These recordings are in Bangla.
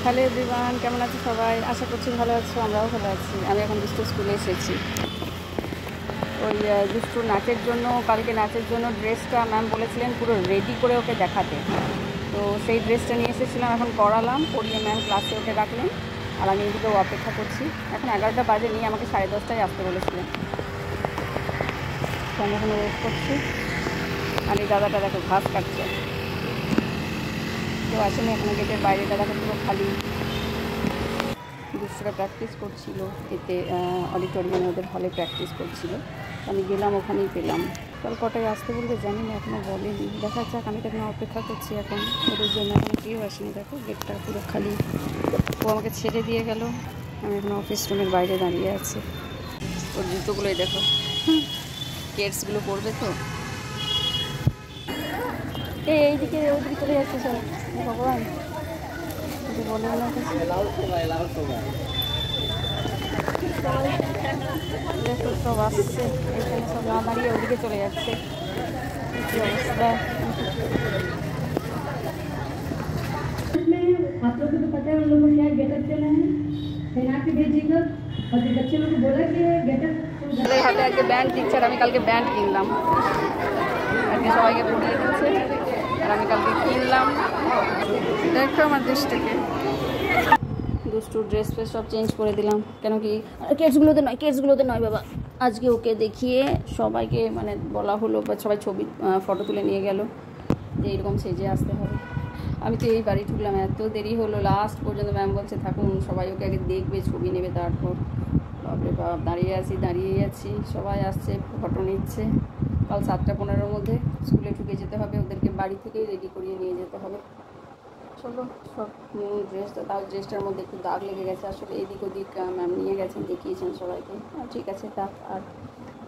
হ্যালো এভরিওয়ান, কেমন আছো সবাই? আশা করছি ভালো আছো, আমরাও ভালো আছি। আমি এখন দুষ্টু স্কুলে এসেছি। ওই দুষ্টুর নাচের জন্য, কালকে নাচের জন্য ড্রেসটা ম্যাম বলেছিলেন পুরো রেডি করে ওকে দেখাতে। তো সেই ড্রেসটা নিয়ে এসেছিলাম, এখন পরালাম, পরিয়ে ম্যাম ক্লাসে ওকে রাখলেন। আর আমি এদিকেও অপেক্ষা করছি। এখন 11টা বাজে, নিয়ে আমাকে 10:30টায় আসতে বলেছিলেন। তো আমি এখন ওয়েট করছি। আর এই দাদাটা দেখো ঘাস কাটছে। কেউ আসেনি এখনো, গেটের বাইরেটা দেখো পুরো খালি। দুষ্টুরা প্র্যাকটিস করছিল এতে, অডিটোরিয়ামে ওদের হলে প্র্যাকটিস করছিল। আমি গেলাম, ওখানেই পেলাম। কাল কটায় আসতে বলতে জানি না, এখনও বলেনি। দেখা যাক, আমি তো এখন অপেক্ষা করছি এখন ওদের জন্য। এখন কেউ আসেনি, দেখো গেটটা পুরো খালি। ও আমাকে ছেড়ে দিয়ে গেল, আমি এখন অফিস রুমের বাইরে দাঁড়িয়ে আছি। ওর জুতোগুলোই দেখো, কেটসগুলো পরবে তো। এইদিকে ওইদিকে চলে যাচ্ছে সব, ভগবান বলে না কিছু। দেখো সব আসছে, এখানে সব না দাঁড়িয়ে ওদিকে চলে যাচ্ছে। কি অবস্থা! आप लोग को तो पता है उन लोगों ने गेटअप चला है पहना के भेजिएगा और जो बच्चे लोग को बोला कि गेटअप হাতে আজকে ব্যান্ড দিচ্ছে, আর আমি কালকে ব্যান্ড কিনলাম। আজকে সবাইকে পড়িয়ে দিচ্ছে আর আমি কালকে কিনলাম। দেখো আমার দেশটাকে। দুষ্টুর ড্রেস ফ্রেস সব চেঞ্জ করে দিলাম। কেন কি কেটসগুলোতে নয় বাবা। আজকে ওকে দেখিয়ে সবাইকে মানে বলা হলো, বা সবাই ছবি ফটো তুলে নিয়ে গেল যে এইরকম সেজে আসতে হবে। আমি তো এই বাড়ি ঢুকলাম, এত দেরি হলো, লাস্ট পর্যন্ত ম্যাম বলছে থাকুন, সবাই ওকে আগে দেখবে, ছবি নেবে, তারপর। বাপরে বাপ, দাঁড়িয়ে আছি, সবাই আসছে, ফটো নিচ্ছে। কাল 7:15-র মধ্যে স্কুলে ঢুকে যেতে হবে, ওদেরকে বাড়ি থেকেই রেডি করিয়ে নিয়ে যেতে হবে। চলো, সব ড্রেসটা, তাও ড্রেসটার মধ্যে একটু দাগ লেগে গেছে, আসলে এদিক ওদিক ম্যাম নিয়ে গেছেন, দেখিয়েছেন সবাইকে। ঠিক আছে, থাক, আর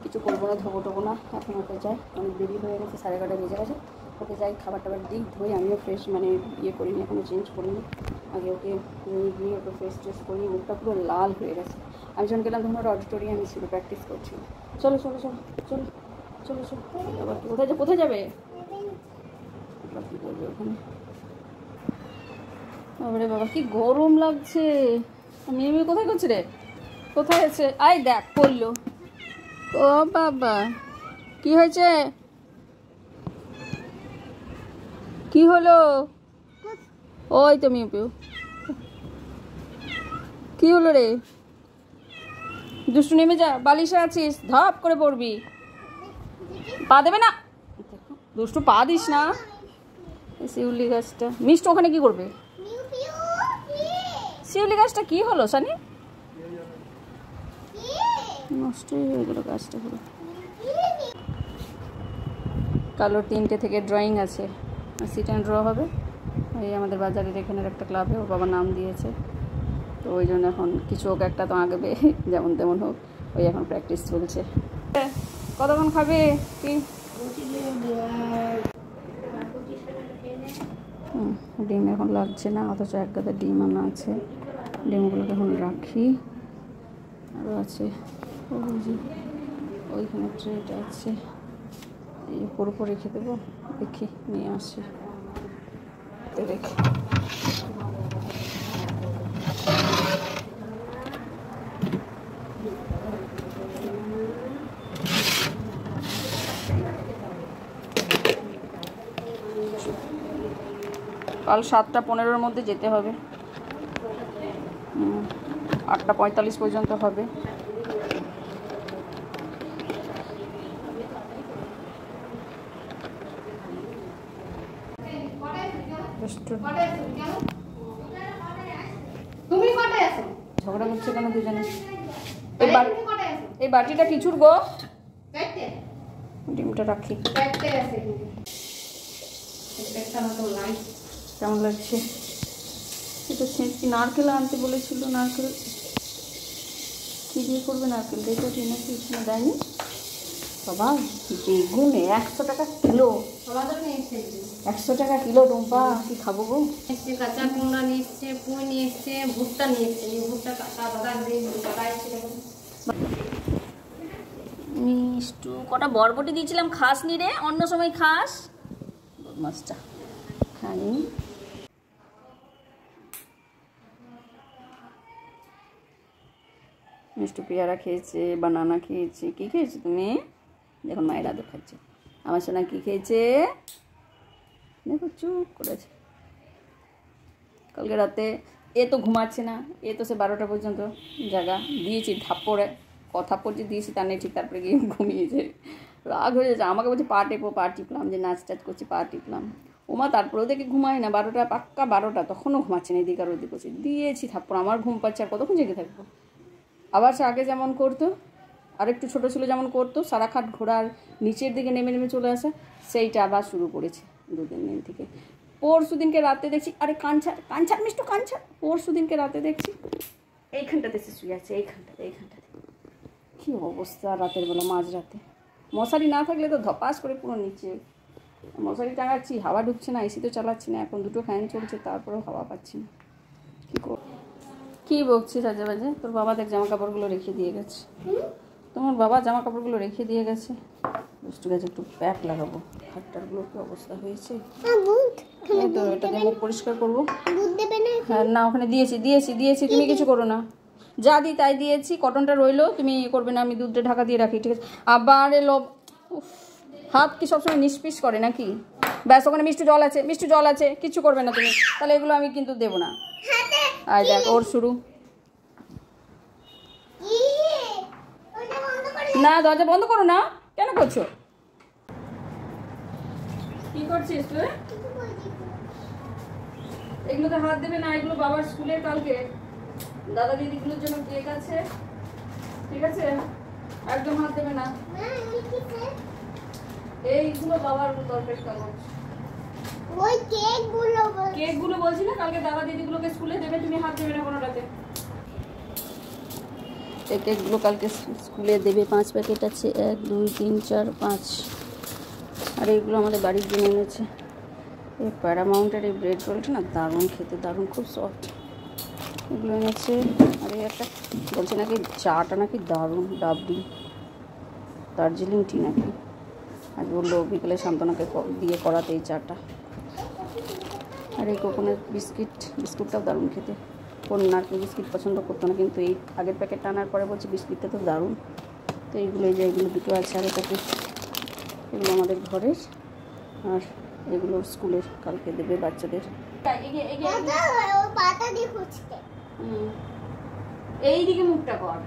কিছু করবো না, ধোবো না, এখন ওকে যাই, অনেক দেরি হয়ে গেছে, 11:30 বেজে গেছে। ওকে যাই, খাবার টাবার দিই, ধুই, আমিও ফ্রেশ মানে ইয়ে করিনি, এখনও চেঞ্জ করিনি। আগে ওকে নিয়ে গিয়ে ওকে ফ্রেশ ট্রেশ করিনি, মুখটা পুরো লাল হয়ে গেছে। আমি যখন গেলাম তখন ওর অডিটোরিয়ামে ছিল, প্র্যাকটিস করছিল। চলো চলো চলো চলো চলো চলো। আবার কোথায় যাবে? কী করবে ওখানে? বাবারে বাবা, কি গরম লাগছে। মেয়ে কোথায় করছে রে? কোথায় আছে? আই দেখ পড়লো। ও বাবা, কি হয়েছে? কি হলো? ওই তো মিউ, কি হলো রে? দুষ্টু নেমে যা, বালিশে আছিস, ধপ করে পড়বি। পা দেবে না, দুষ্টু পা দিস না। শিউলি গাছটা মিষ্ট ওখানে কি করবে? শিউলি গাছটা কি হলো সানি? নষ্টই হয়ে গেল গাছটা পুরো। কালো 3টে থেকে ড্রয়িং আছে, সিট অ্যান্ড ড্র হবে। এই আমাদের বাজারের এখানের একটা ক্লাবে ওর বাবা নাম দিয়েছে, তো ওই জন্য এখন কিছু হোক একটা তো আগবে, যেমন তেমন হোক, ওই এখন প্র্যাকটিস চলছে। কতক্ষণ খাবে কি? ডিম এখন লাগছে না, অথচ এক গাদা ডিম আনা আছে। ডিমগুলোকে এখন রাখি। আরও আছে ওইখানে ট্রেটা আছে, এই উপর রেখে দেবো। দেখি নিয়ে আসি, রেখে কাল 7:15-র মধ্যে যেতে হবে। 8:45 পর্যন্ত হবে। ঝগড়া করছে কেন দুজনে? এই বাটিটা কিছুর গো, ডিমটা রাখি। কেমন লাগছে? এটা ছেঁচকি নারকেল আনতে বলেছিল, নারকেল কী দিয়ে করবে? নারকেল দিয়ে তো নাকি এখানে দেয়নি। সবাই বেগুন 100 টাকা কিলো। 100 টাকা কিলো টুম্পা, কি খাবো গো? কাঁচা কুমড়া নিয়ে এসছে, পুঁই নিয়ে এসছে, ভুট্টা নিয়ে এসছে। ভুট্টা কাটা বাদাম দিয়ে কাটা এসছে। মিষ্টু কটা বরবটি দিয়েছিলাম, খাস নি রে, অন্য সময় খাস। মাছটা খাই। মিষ্টি পেয়ারা খেয়েছে, বানানা খেয়েছে। কী খেয়েছো তুমি? দেখুন মায়ের আদর খাচ্ছে। আমার সোনা কী খেয়েছে দেখো, চুপ করেছে। কালকে রাতে এ তো ঘুমাচ্ছে না, এ তো সে 12টা পর্যন্ত জায়গা দিয়েছি থাপ্পড়ে, থাপ্পড় যে দিয়েছি তার নেই ঠিক, তারপরে গিয়ে ঘুমিয়েছে। রাগ হয়ে যাচ্ছে, আমাকে বলছে পা টেপো, পা টিপলাম, যে নাচ টাচ করছি পা টিপলাম। ওমা তারপরেও দেখে ঘুমায় না, 12টা পাক্কা 12টা, তখনও ঘুমাচ্ছে না, এদিকে আর ওদিকে করছে। দিয়েছি থাপ্পড়, আমার ঘুম পাচ্ছে, আর কতক্ষণ জেগে থাকবো। আবার সে আগে যেমন করতো, আরেকটু ছোটো ছিল যেমন করতো, সারা খাট ঘোরার নিচের দিকে নেমে নেমে চলে আসে, সেইটা আবার শুরু করেছে 2-3 দিন থেকে। পরশু দিনকে রাতে দেখছি, আরে কাঞ্চার মিষ্টু কাঞ্চার, পরশু দিনকে রাতে দেখছি এইখানটাতে সে শুয়ে আছে, এইখানটাতে। কী অবস্থা রাতের বেলা, মাঝরাতে। মশারি না থাকলে তো ধপাস করে পুরো নিচে। মশারি টাঙাচ্ছি, হাওয়া ঢুকছে না, এসি তো চালাচ্ছি না, এখন 2টো ফ্যান চলছে, তারপরেও হাওয়া পাচ্ছি না। কী বকছিস আজে বাজে? তোর বাবা দেখ জামা কাপড়গুলো রেখে দিয়ে গেছে, তোমার বাবা জামা কাপড়গুলো রেখে দিয়ে গেছে। বুঝতে গেছে, একটু প্যাক লাগাবো। খাটটারগুলো কি অবস্থা হয়েছে। এই তো এটা দিয়ে মুখ পরিষ্কার করবো। হ্যাঁ না, ওখানে দিয়েছি, তুমি কিছু করো না, যা দিই তাই দিয়েছি। কটনটা রইলো, তুমি করবে না, আমি দুধটা ঢাকা দিয়ে রাখি, ঠিক আছে? আবার এলো, হাত কি সবসময় নিষ্পিস করে নাকি? ব্যাস, ওখানে মিষ্টি জল আছে, কিছু করবে না তুমি, তাহলে এগুলো আমি কিন্তু দেবো না। আর দেখ ওর শুরু। না, দরজা বন্ধ করো না, কেন করছো? কি করছিস তুই? এগুলোতে হাত দেবে না, এগুলো বাবার স্কুলের কালকে দাদা দিদিগুলোর জন্য কেক আছে, ঠিক আছে? একদম হাত দেবে না। এইগুলো বাবার তরকারি কাগজ, ওই কেকগুলো বলছি না, কালকে দাদা দিদিগুলোকে স্কুলে দেবে, তুমি হাত দেবে না কোনোটাতে। এই কেকগুলো কালকে স্কুলে দেবে, 5 প্যাকেট আছে, 1 2 3 4 5। আর এইগুলো আমাদের বাড়ির জন্য এনেছে। এই প্যারামাউন্টের এই ব্রেড রোলটা না দারুণ খেতে, দারুণ, খুব সফট। এগুলো এনেছে। আর এই একটা বলছে নাকি চাটা নাকি দারুণ, ডাবলি দার্জিলিং টি নাকি। আজ বললো বিকেলে শান্তনাকে দিয়ে করাতে এই চাটা। আর এই কোকোনাট বিস্কুটটাও দারুণ খেতে। কোন নারকেল বিস্কিট পছন্দ করতো না, কিন্তু এই আগের প্যাকেটটা আনার পরে বলছে বিস্কিটটা তো দারুণ। তো এইগুলো, এই যে এগুলো দুটো আছে, আর এটা এগুলো আমাদের ঘরের, আর এগুলো স্কুলের কালকে দেবে বাচ্চাদের। এইদিকে মুখটা কর,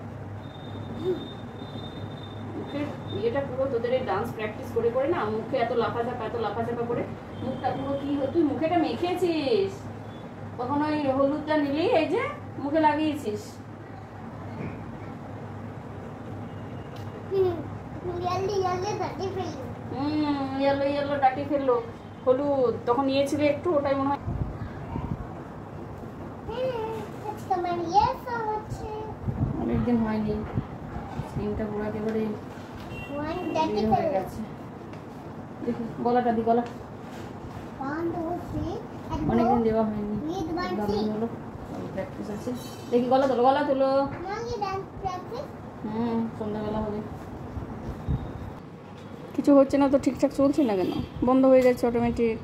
মুখের ইয়েটা পুরো তোদের এই ডান্স প্র্যাকটিস করে করে না, মুখে এত লাফাঝাপা করে মুখটা পুরো কি তুই মুখেটা মেখেছিস, তখন ওই হলুদটা নিলি, এই যে মুখে লাগিয়েছিস। ইয়েলো ডাটি ফেললো, হলুদ তখন নিয়েছিলে একটু, ওটাই মনে হয়। অনেকদিন হয়নি, স্কিনটা পুরো একেবারে হয়ে গেছে। দেখি গলাটা দি, গলা অনেকদিন দেওয়া হয়নি, হলো প্র্যাকটিস আছে। দেখি গলা তোলো। সন্ধ্যাবেলা হবে। কিছু হচ্ছে না তো, ঠিকঠাক চলছে না কেন? বন্ধ হয়ে যাচ্ছে অটোমেটিক।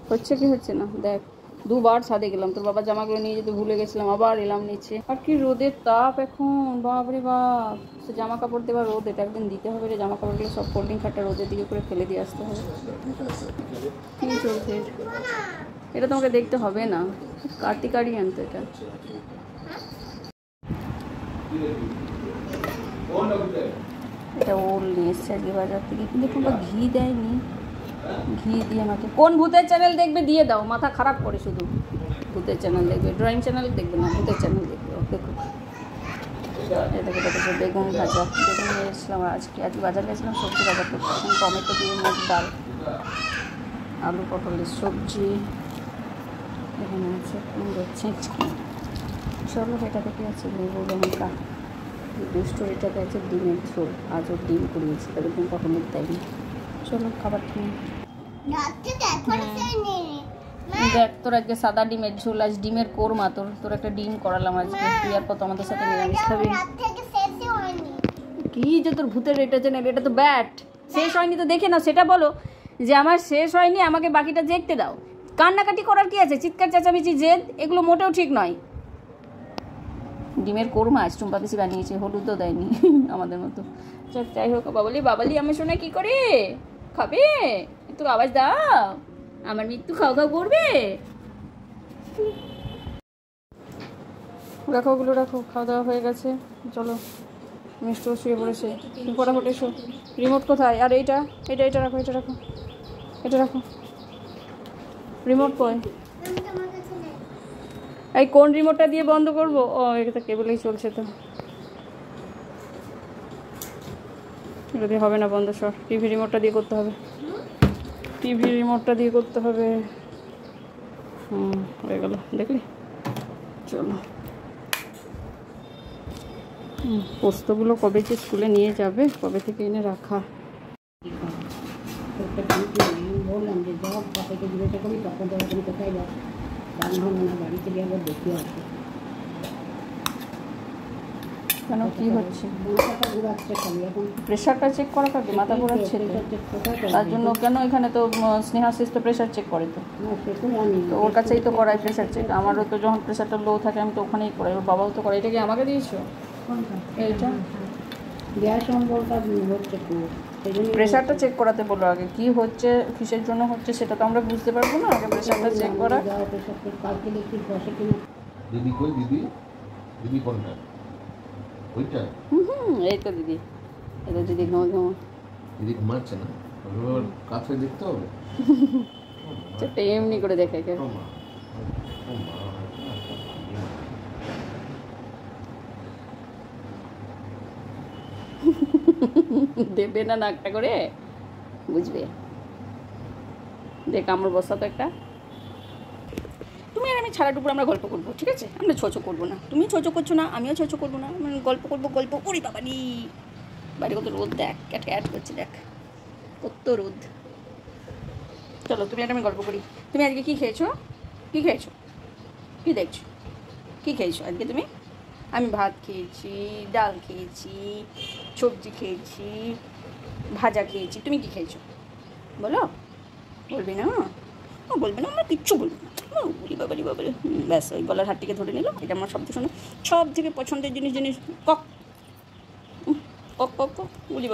হচ্ছে কি হচ্ছে না দেখ। 2 বার ছাদে গেলাম, তোর বাবা জামাগুলো নিয়ে যেতে ভুলে গেছিলাম, আবার এলাম নিচে। আর কি রোদের তাপ এখন, বাপরে বাপ। সে জামা কাপড় দেবার রোদ, এটা একদিন দিতে হবে রে। জামা কাপড়গুলো সব ফোল্ডিং খাটটা রোদের দিকে করে ফেলে দিয়ে আসতে হবে। কি চলছে এটা? তোমাকে দেখতে হবে না, কার্তিকারই আনতো এটা। এটা ওল নিয়ে এসছে আজকে বাজার থেকে, কিন্তু তোমরা ঘি দেয়নি। ঘি দিয়ে আমাকে কোন ভূতের চ্যানেল দেখবে দিয়ে দাও, মাথা খারাপ করে। শুধু ভূতের চ্যানেল দেখবে, ড্রয়িং চ্যানেল দেখবে না, ভূতের চ্যানেল দেখবে। দেখো এটাকে দেখো, বেগুন ভাজা, বেগুন নিয়ে এসেছিলাম আজকে বাজার গেছিলাম সবজি বাজার করতে। টমেটো দিয়ে মুগ ডাল, আলু পটলের সবজি, এখানে আছে ছেঁচকি। চলো এটা থেকে আছে লেবু লঙ্কা। দুটো এটাতে আছে ডিমের ঝোল, আজও ডিম করিয়েছি, তবে ডিম কখনো দেয়নি। চলো খাবার খেয়ে। দেখ তোর আজকে সাদা ডিমের ঝোল, আজ ডিমের কোরমা। তোর একটা ডিম করালাম আজকে, তুই আর কত আমাদের সাথে নিরামিষ খাবি। কি যে তোর ভূতের এটা চ্যানেল, এটা তো ব্যাট শেষ হয়নি তো দেখে নাও, সেটা বলো যে আমার শেষ হয়নি, আমাকে বাকিটা দেখতে দাও। কান্নাকাটি করার কি আছে? চিৎকার চেঁচামেচি জেদ এগুলো মোটেও ঠিক নয়। ডিমের কোরমা চুম্পা পিসি বানিয়েছে, হলুদও দেয়নি আমাদের মতো। যাই হোক, বাবালি আমার সোনা কি করে খাবে, একটু আওয়াজ দাও, আমার মৃত্যু খাওয়া খাওয়া করবে। রাখো ওগুলো রাখো, খাওয়া দাওয়া হয়ে গেছে, চলো। মিষ্টিও শুয়ে পড়েছে, ফটাফট এসো। রিমোট কোথায়? আর এইটা এটা এটা রাখো, এটা রাখো, এটা রাখো। রিমোট কই? এই কোন রিমোটটা দিয়ে বন্ধ করবো? ও এটা কেবলেই চলছে তো, এটা দিয়ে হবে না বন্ধ। সর, টিভি রিমোটটা দিয়ে করতে হবে, টিভি রিমোটটা দিয়ে করতে হবে। হয়ে গেল, দেখলি? চলো। পোস্তগুলো কবে যে স্কুলে নিয়ে যাবে, কবে থেকে এনে রাখা। বললাম যে যখন বাসাকে জিজ্ঞাসা করি তখন তুমি কোথায় যাও, রান্না বাড়িতে গিয়ে আবার দেখতে আসবে। কেন কি হচ্ছে? মাথাটা ঘুরাচ্ছে খালি এখন। প্রেশারটা চেক করা থাকে, মাথা ঘোরাচ্ছে তার জন্য। কেন এখানে তো স্নেহাশিস তো প্রেশার চেক করে, তো তো ওর কাছেই তো করায় প্রেশার চেক। আমারও তো যখন প্রেশারটা লো থাকে আমি তো ওখানেই করাই, ওর বাবাও তো করে। এটা কি আমাকে দিয়েছো? এইটা গ্যাস অম্বলটা হচ্ছে তো, সেই জন্য প্রেশারটা চেক করাতে বলো আগে, কি হচ্ছে কিসের জন্য হচ্ছে সেটা তো আমরা বুঝতে পারবো না, আগে প্রেশারটা চেক করা। কালকে দেখি বসে কিনা। দিদি কই? দিদি কোনটা? ওইটা? এই তো দিদি, এটা দিদি ঘুমো। দিদি ঘুমাচ্ছে না, কাছে দেখতে হবে। সেটা এমনি করে দেখে কে দেবে না নাকটা করে, বুঝবে। দেখ আমার বসা তো একটা, তুমি আর আমি ছাড়া টুকুর আমরা গল্প করবো, ঠিক আছে? আমরা ছোচো করবো না, তুমি ছোচো করছো না, আমিও ছোচো করবো না, মানে গল্প করবো গল্প। ওরে বাবারি, বাড়ি কত রোদ দেখ, ক্যাট ক্যাট করছে দেখ, কত রোদ। চলো তুমি আর আমি গল্প করি। তুমি আজকে কী খেয়েছো? কী খেয়েছো? কী দেখছো? কী খেয়েছো আজকে তুমি? আমি ভাত খেয়েছি, ডাল খেয়েছি, সবজি খেয়েছি, ভাজা খেয়েছি। তুমি কী খেয়েছো বলো? বলবি না? ও বলবে না, আমরা কিচ্ছু বলবো না। বলি বাবারি বাবারি, ব্যাস ওই গলার হাতটিকে ধরে নিল। এটা আমার শব্দ শোনো, সব থেকে পছন্দের জিনিস কক কক কক কক, উলি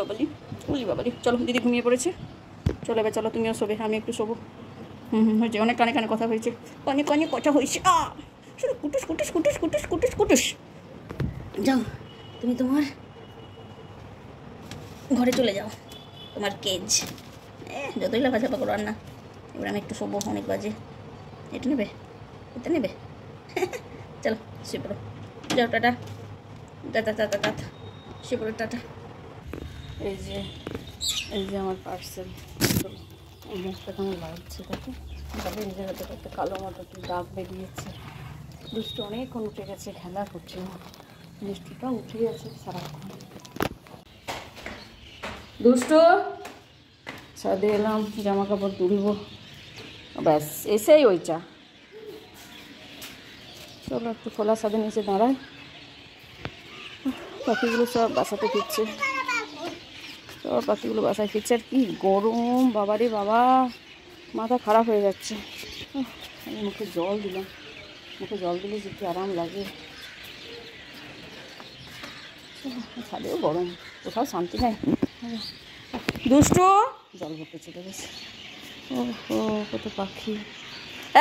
বাবালি। চলো, দিদি ঘুমিয়ে পড়েছে, চলো এবার চলো তুমিও শোবে, আমি একটু শোবো। হয়েছে, অনেক কানে কানে কথা হয়েছে, কানে কথা হয়েছে। শুধু কুটুস কুটুস কুটুস কুটুস কুটুস কুটুস। যাও তুমি তোমার ঘরে চলে যাও, তোমার কেজ। যতই লাফাঝাপা করো আর না, এবার আমি একটু শোবো, অনেক বাজে। এটা নেবে, এটা নেবে। চলো শুয়ে পড়ো, যাও, টাটা টাটা টাটা টাটা, শুয়ে পড়ো, টাটা। এই যে আমার পার্সেল। এই মুখটা কেমন লাগছে দেখো, তবে এই জায়গাটা একটা কালো মতো একটু দাগ বেরিয়েছে। দুষ্টু অনেকক্ষণ উঠে গেছে, খেলা করছে, মিষ্টিটা উঠে গেছে সারাক্ষণ। দুষ্টু ছাদে এলাম, জামা কাপড় তুলবো, ব্যাস এসেই ওই চা। চলো একটু খোলা ছাদের নিচে দাঁড়ায়, পাখিগুলো সব বাসাতে ফিরছে, সব পাখিগুলো বাসায় ফিরছে। আর কি গরম, বাবারে বাবা, মাথা খারাপ হয়ে যাচ্ছে। আমি মুখে জল দিলাম, মুখে জল দিলে যে কি আরাম লাগে। ছাদেও গরম, কোথাও শান্তি নেই। দুষ্টু জল ভরতে চলে গেছে। ও কত পাখি।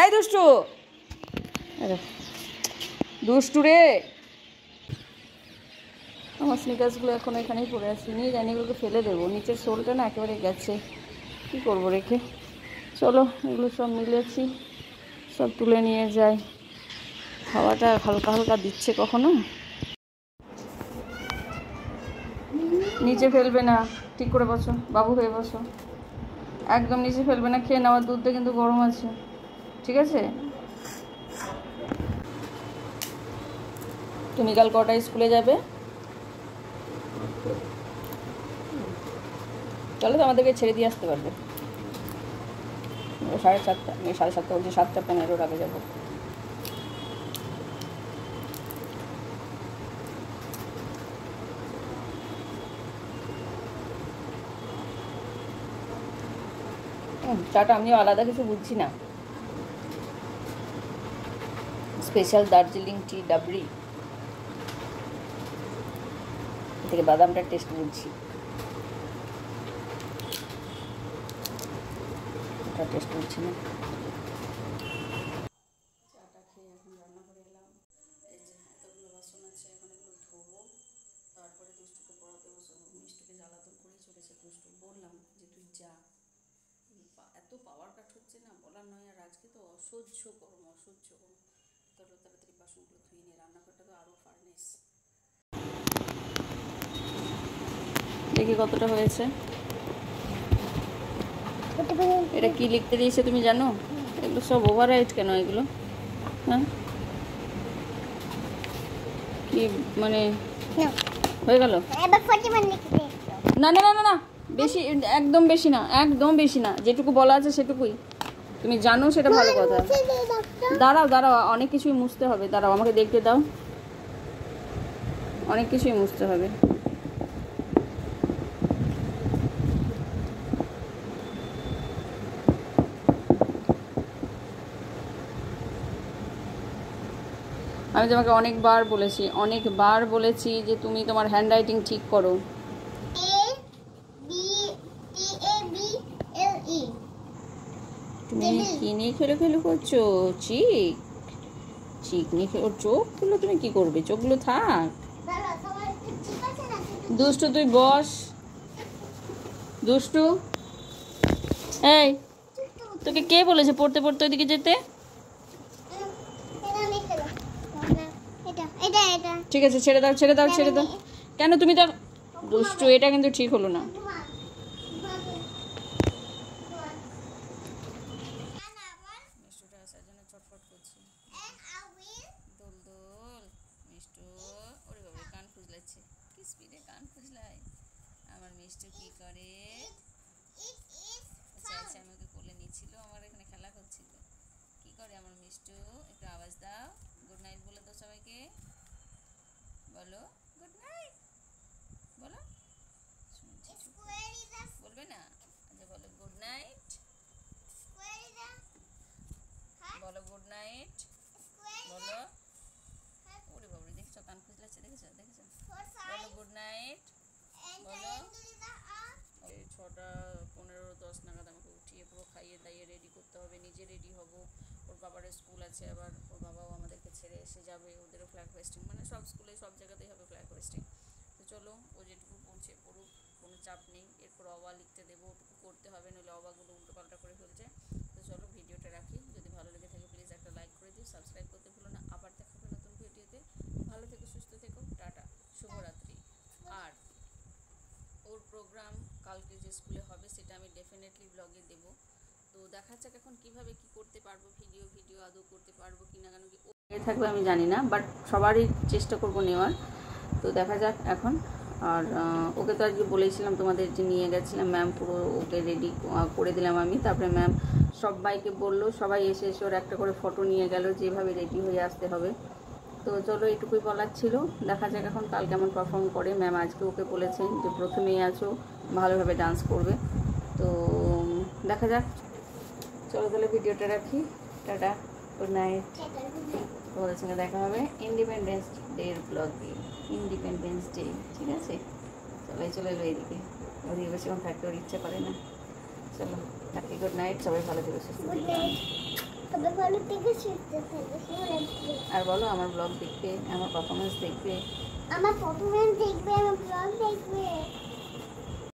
এই দুষ্টু, দুষ্টু রে, আমার স্নিকার্সগুলো এখন এখানেই পড়ে আছে, নিয়ে জানি এগুলোকে ফেলে দেবো। নিচের সোলটা না একেবারে গেছে, কী করবো রেখে। চলো এগুলো সব মিলেছি, সব তুলে নিয়ে যাই। হাওয়াটা হালকা হালকা দিচ্ছে কখনো। নিচে ফেলবে না, ঠিক করে বসো, বাবু হয়ে বসো, একদম নিচে ফেলবে না। খেয়ে নেওয়ার দুধটা কিন্তু গরম আছে, ঠিক আছে? তুমি কাল কটায় স্কুলে যাবে? চলো তো আমাদেরকে ছেড়ে দিয়ে আসতে পারবে। 7:30, আমি 7:30 বলছি, 7:15 আগে যাবো। চাটা আমিও আলাদা কিছু বুঝছি না, স্পেশাল দার্জিলিং টি ডাবরি। থেকে বাদামটা টেস্ট বুঝছি, ওটা টেস্ট বুঝছি না। চাটা খেয়ে এখন রান্না করে এলাম। এই যে এতগুলো বাসন আছে, এখন এগুলো ধোবো, তারপরে দুষ্টুকে পড়াতে বসবো। মিষ্টুকে জ্বালাতন করে চলেছে দুষ্টু। বললাম যে তুই যা, এত পাওয়ার কাট হচ্ছে না বলার নয়। আর আজকে তো অসহ্য গরম, অসহ্য গরম। তাড়াতাড়ি বাসনগুলো ধুয়ে নিয়ে, রান্নাঘরটা তো আরও ফার্নেস। দেখি কতটা হয়েছে। এটা কি লিখতে দিয়েছে তুমি জানো? এগুলো সব ওভাররাইট কেন এগুলো? হ্যাঁ কি মানে হয়ে গেল? না না না না না, বেশি, একদম বেশি না, একদম বেশি না। যেটুকু বলা আছে সেটুকুই তুমি জানো, সেটা ভালো কথা। দাঁড়াও দাঁড়াও, অনেক কিছুই মুছতে হবে। দাঁড়াও, আমাকে দেখতে দাও, অনেক কিছুই মুছতে হবে। আমি তোমাকে অনেকবার বলেছি যে তুমি তোমার হ্যান্ডরাইটিং ঠিক করো। তুমি কি নিয়ে খেলে করছো? চিক নিয়ে ওর চোখগুলো তুমি কি করবে? চোখগুলো থাক। দুষ্টু তুই বস। দুষ্টু, এই তোকে কে বলেছে পড়তে পড়তে ওইদিকে যেতে? ঠিক আছে, ছেড়ে দাও ছেড়ে দাও ছেড়ে দাও। কেন তুমি তো দুষ্টু, এটা কিন্তু ঠিক হলো না। মিষ্টুটা আসার জন্য ছটফট করছি। দোল দোল মিষ্টু, ওরে বাবা কান খুঁজলাচ্ছে, কি স্পিডে কান খুঁজলাই আমার মিষ্টু। কি করে? আচ্ছা আমি ওকে কোলে নিচ্ছিল, আমার এখানে খেলা করছিল। কি করে আমার মিষ্টু? একটু আওয়াজ দাও, গুড নাইট বলে দাও সবাইকে। বলো গুড নাইট, বলো। বলবে না? আচ্ছা বলো গুড নাইট, বলো গুড নাইট, বলো। ওরে বাবরে, দেখছো কান খুঁজলাচ্ছে, দেখেছো দেখেছো? বলো গুড নাইট, বলো। 6:15-10 নাগাদ আমাকে উঠিয়ে পুরো খাইয়ে দাইয়ে রেডি করতে হবে, নিজে রেডি হব। ওর বাবার স্কুল আছে, আবার ওর বাবাও আমাদেরকে ছেড়ে এসে যাবে। ওদেরও ফ্ল্যাগ হোয়েস্টিং, মানে সব স্কুলে সব জায়গাতেই হবে ফ্ল্যাগ হোয়েস্টিং। তো চলো, ও যেটুকু পড়ছে পড়ুক, কোনো চাপ নেই। এরপর অবা লিখতে দেবো, ওটুকু করতে হবে, নইলে অবাগুলো উল্টোপাল্টা করে ফেলছে। তো চলো ভিডিওটা রাখি। যদি ভালো লেগে থাকে প্লিজ একটা লাইক করে দিও, সাবস্ক্রাইব করতে ভুলো না। আবার দেখা হবে নতুন ভিডিওতে। ভালো থেকো, সুস্থ থেকো, টাটা, শুভরাত্রি। আর ওর প্রোগ্রাম কালকে যে স্কুলে হবে সেটা আমি ডেফিনেটলি ব্লগে দেবো। তো দেখা যাক এখন কীভাবে কী করতে পারবো, ভিডিও আদৌ করতে পারবো কি না, কেন কি ও থাকবে আমি জানি না, বাট সবারই চেষ্টা করবো নেওয়ার। তো দেখা যাক এখন। আর ওকে তো আজকে বলেছিলাম তোমাদের, যে নিয়ে গেছিলাম ম্যাম, পুরো ওকে রেডি করে দিলাম আমি। তারপরে ম্যাম সবাইকে বললো, সবাই এসে ওর একটা করে ফটো নিয়ে গেল, যেভাবে রেডি হয়ে আসতে হবে। তো চলো এটুকুই বলার ছিল। দেখা যাক এখন কাল কেমন পারফর্ম করে। ম্যাম আজকে ওকে বলেছেন যে প্রথমেই আছো, ভালোভাবে ডান্স করবে। তো দেখা যাক। চলো তাহলে ভিডিওটা রাখি, টাটা, গুড নাইট। তোমাদের সঙ্গে দেখা হবে ইন্ডিপেন্ডেন্স ডের ব্লগে। ইন্ডিপেন্ডেন্স ডে, ঠিক আছে? সবাই চলে এলো এইদিকে, ওদিকে বেশিক্ষণ থাকতে ওর ইচ্ছা করে না। চলো থাকি, গুড নাইট, সবাই ভালো থেকো, সুস্থ থেকো। আর বলো, আমার ব্লগ দেখবে, আমার পারফরমেন্স দেখবে, আমার পারফরমেন্স দেখবে, আমার